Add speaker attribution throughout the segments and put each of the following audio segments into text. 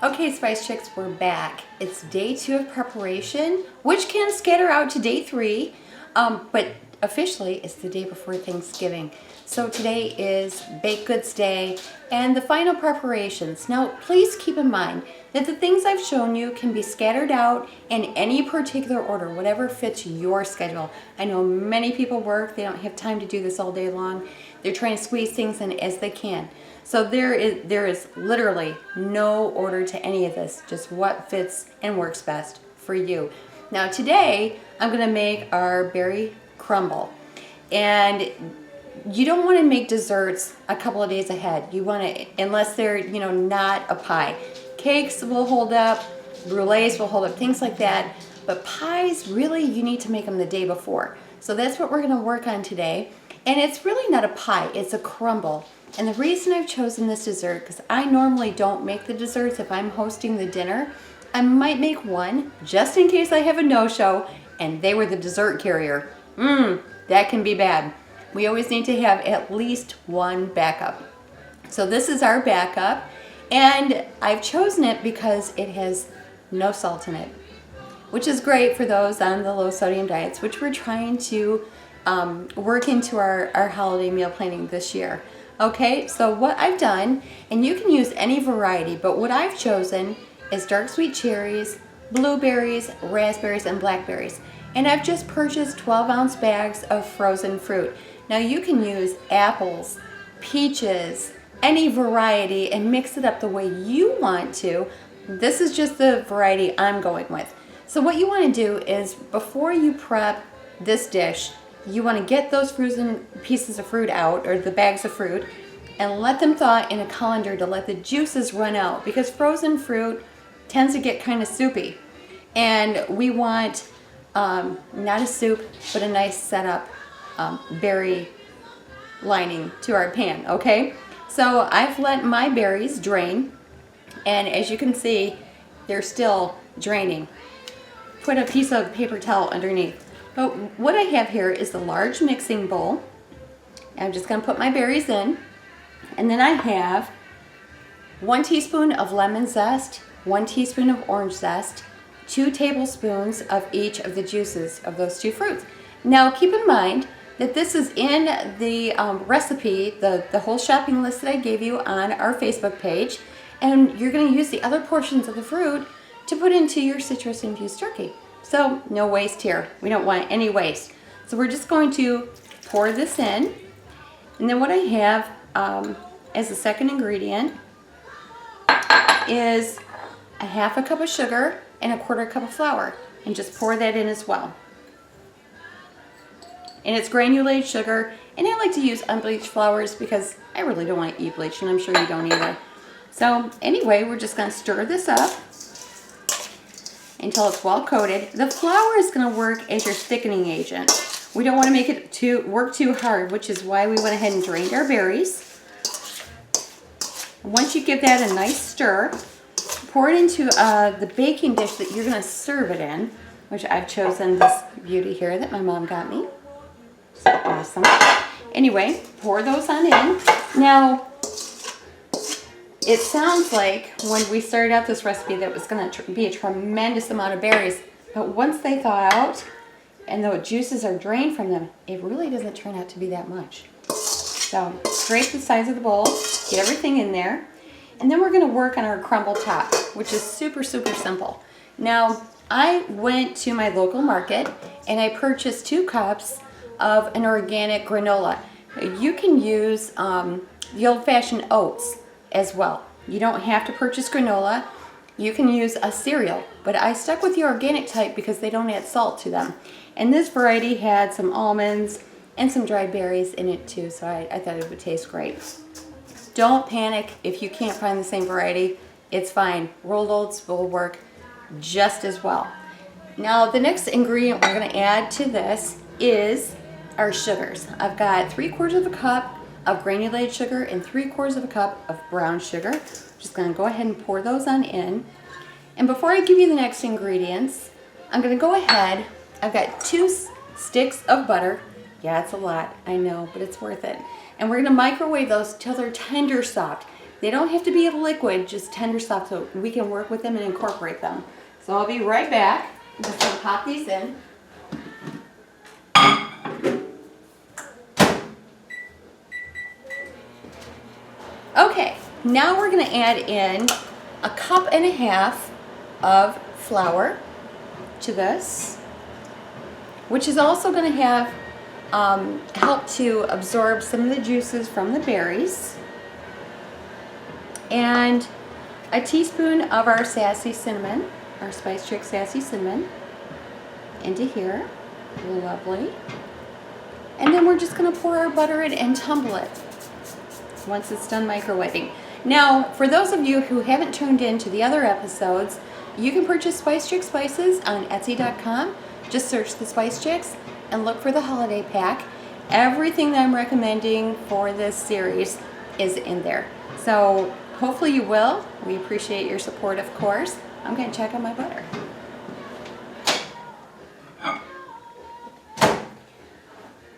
Speaker 1: Okay, Spice Chicks, we're back. It's day 2 of preparation, which can scatter out to day 3, but officially it's the day before Thanksgiving. So today is Baked Goods Day and the final preparations. Now, please keep in mind that the things I've shown you can be scattered out in any particular order, whatever fits your schedule. I know many people work, they don't have time to do this all day long. They're trying to squeeze things in as they can. So there is literally no order to any of this, just what fits and works best for you. Now today, I'm gonna make our berry crumble. And you don't wanna make desserts a couple of days ahead. You wanna, unless they're, not a pie. Cakes will hold up, brulees will hold up, things like that. But pies, really, you need to make them the day before. So that's what we're gonna work on today. And it's really not a pie, it's a crumble. And the reason I've chosen this dessert, because I normally don't make the desserts if I'm hosting the dinner. I might make one just in case I have a no-show and they were the dessert carrier. That can be bad. We always need to have at least one backup. So this is our backup, and I've chosen it because it has no salt in it, which is great for those on the low sodium diets, which we're trying to work into our holiday meal planning this year. Okay, so what I've done, and you can use any variety, but what I've chosen is dark sweet cherries, blueberries, raspberries, and blackberries. And I've just purchased 12-ounce bags of frozen fruit. Now you can use apples, peaches, any variety, and mix it up the way you want to. This is just the variety I'm going with. So what you want to do is, before you prep this dish, you want to get those frozen pieces of fruit out, or the bags of fruit, and let them thaw in a colander to let the juices run out, because frozen fruit tends to get kind of soupy. And we want not a soup, but a nice setup berry lining to our pan, okay? So I've let my berries drain, and as you can see, they're still draining. Put a piece of paper towel underneath. But what I have here is the large mixing bowl. I'm just going to put my berries in. And then I have 1 teaspoon of lemon zest, 1 teaspoon of orange zest, 2 tablespoons of each of the juices of those 2 fruits. Now keep in mind that this is in the recipe, the whole shopping list that I gave you on our Facebook page. And you're going to use the other portions of the fruit to put into your citrus infused turkey. So no waste here. We don't want any waste. So we're just going to pour this in. And then what I have as the second ingredient is a 1/2 cup of sugar and a 1/4 cup of flour. And just pour that in as well. And it's granulated sugar. And I like to use unbleached flours because I really don't want to eat bleach, and I'm sure you don't either. So anyway, we're just going to stir this up until it's well coated. The flour is going to work as your thickening agent. We don't want to make it work too hard, which is why we went ahead and drained our berries. Once you give that a nice stir, pour it into the baking dish that you're going to serve it in, which I've chosen this beauty here that my mom got me. So awesome. Anyway, pour those on in. Now, it sounds like when we started out this recipe that it was going to be a tremendous amount of berries, but once they thaw out and the juices are drained from them, it really doesn't turn out to be that much. So scrape the sides of the bowl, get everything in there, and then we're going to work on our crumble top, which is super, super simple. Now, I went to my local market and I purchased 2 cups of an organic granola. You can use the old-fashioned oats as well. You don't have to purchase granola. You can use a cereal, but I stuck with the organic type because they don't add salt to them. And this variety had some almonds and some dried berries in it too, so I thought it would taste great. Don't panic if you can't find the same variety. It's fine. Rolled oats will work just as well. Now the next ingredient we're going to add to this is our sugars. I've got 3/4 cup of granulated sugar and 3/4 cup of brown sugar. Just going to go ahead and pour those on in. And before I give you the next ingredients, I'm going to go ahead. I've got 2 sticks of butter. Yeah, it's a lot, I know, but it's worth it. And we're going to microwave those till they're tender soft. They don't have to be a liquid, just tender soft, so we can work with them and incorporate them. So I'll be right back. I'm just going to pop these in. Okay, now we're going to add in 1.5 cups of flour to this, which is also going to have help to absorb some of the juices from the berries, and a teaspoon of our sassy cinnamon, our Spice Chick sassy cinnamon, into here. Lovely. And then we're just going to pour our butter in and tumble it once it's done microwaving. Now, for those of you who haven't tuned in to the other episodes, you can purchase Spice Chick spices on Etsy.com. Just search the Spice Chicks and look for the holiday pack. Everything that I'm recommending for this series is in there. So hopefully you will. We appreciate your support, of course. I'm going to check on my butter.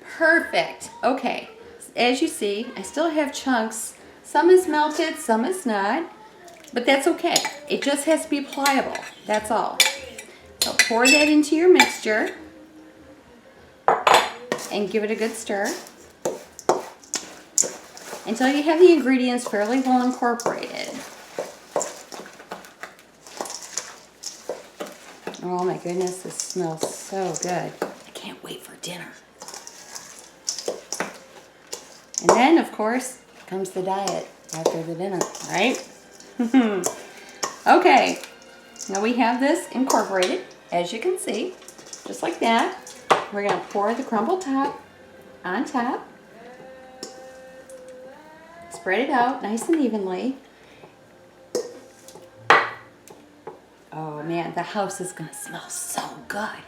Speaker 1: Perfect. Okay. As you see, I still have chunks. Some is melted, some is not. But that's okay. It just has to be pliable. That's all. So pour that into your mixture and give it a good stir until you have the ingredients fairly well incorporated. Oh my goodness, this smells so good. I can't wait for dinner. And then, of course, comes the diet after the dinner, right? Okay, now we have this incorporated, as you can see, just like that. We're going to pour the crumble top on top. Spread it out nice and evenly. Oh man, the house is going to smell so good.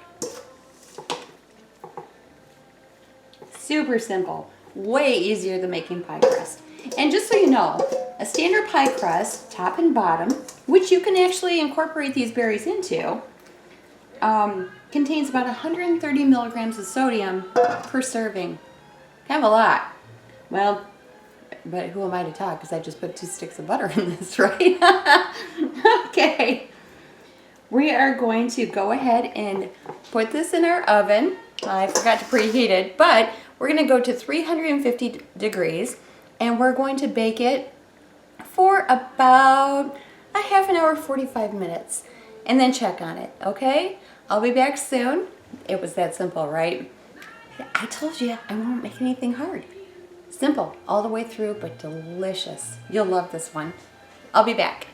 Speaker 1: Super simple. Way easier than making pie crust. And just so you know, a standard pie crust, top and bottom, which you can actually incorporate these berries into, contains about 130 milligrams of sodium per serving. Kind of a lot. Well, but who am I to talk? Because I just put 2 sticks of butter in this, right? Okay. We are going to go ahead and put this in our oven. I forgot to preheat it, but we're going to go to 350 degrees, and we're going to bake it for about a half an hour, 45 minutes, and then check on it, okay? I'll be back soon. It was that simple, right? I told you I won't make anything hard. Simple all the way through, but delicious. You'll love this one. I'll be back.